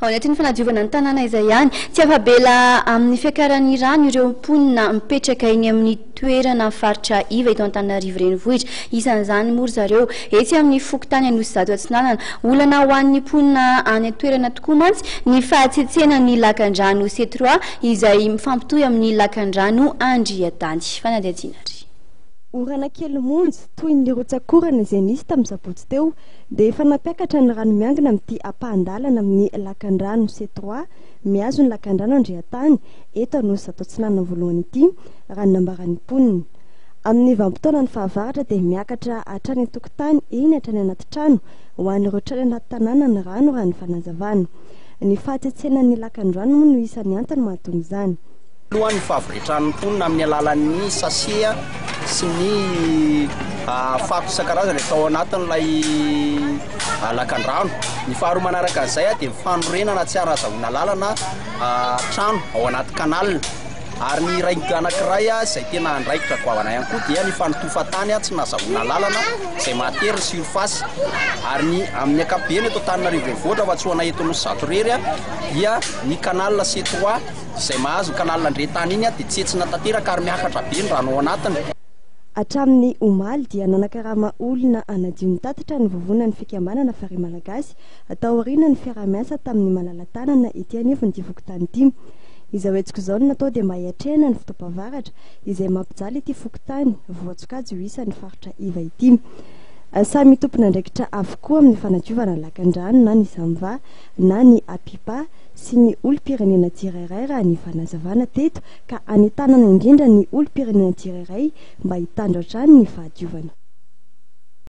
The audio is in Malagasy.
Anatin'ny fanadiovana ny tanàna izay ihany tsy afa-bela amin'ny fiarakan'ny rano ireo mponina mipetraka eny amin'ny toerana faritra iva eto Antananarivo Renivohitra. Isan'izany moa zareo etsy amin'ny Fokontany Anosizato Atsinanana. Olana ho an'ny mponina any an-toerana tokoa mantsy ny fahatsetsenan'ny lakan-drano C3 izay mifampitohy amin'ny lakan-drano Andritany. Fanadihadiana. Orana kely monjy toy ny rotsakorana izay nisy tamin'ny sabotsy teo dia efa nampiakatra ny rano miangona amin'ity ampahandalana amin'ny lakan-drano C3 mihazo ny lakan-drano Andritany eto Anosizato Atsinanana voalohany ity raha ny nambaran'ny mponina. Amin'ny vanim-potoana ny fahavaratra dia miakatra hatrany an-tokotany eny hatrany anaty trano ho an'ireo trano anaty tanàna ny rano raha ny fanazavana. Ny fahatsetsenan'ny lakan-drano moa no isan'ny antony mahatonga izany. Ny fahavretran'ny mponina amin'ny alalan'ny sasea sy ny fako isan-karazany atao anatin'ilay lakan-drano. Ny faharoa manaraka an'izay dia mifanorenana tsy arazahoana lalana trano ao anaty kanalina. Ary ny ray anankiray izay tena andraikitra goavana ihany koa dia ny fanotofatany tsy nazahoana lalana izay mahatery ny surface. Ary ny amin'ny ankapobeny eto Antananarivo Renivohitra fa tsy ho ana eto Anosizato rery dia ny kanalina C3 izay mahazo kanalina Andritany iny dia tsetsina tanteraka ary miakatra be ny rano ao anatiny. Hatramin'ny omaly dia nanakarama olona anadio ny tatitra ny vovonan'ny fikambanana fary malagasy atao aoriana ny fiara-miasa tamin'ny malala-tanana ety anivon'ity Fokontany ity. Izao etsiko izao no natao dia mahiatrehana ny fotoam-pavaratra izay mampijaly ity Fokontany voatsokajy ho isan'ny faritra iva ity. Samy tompona andraikitra avokoa amin'ny fanadiovana ny lakan-drano na ny zamva na ny apipa sy ny olom-pirenena tsirairay raha ny fanazavana teto ka anitanana indrindra ny olom-pirenena tsirairay mba hitandro hatrany ny fahadiovana.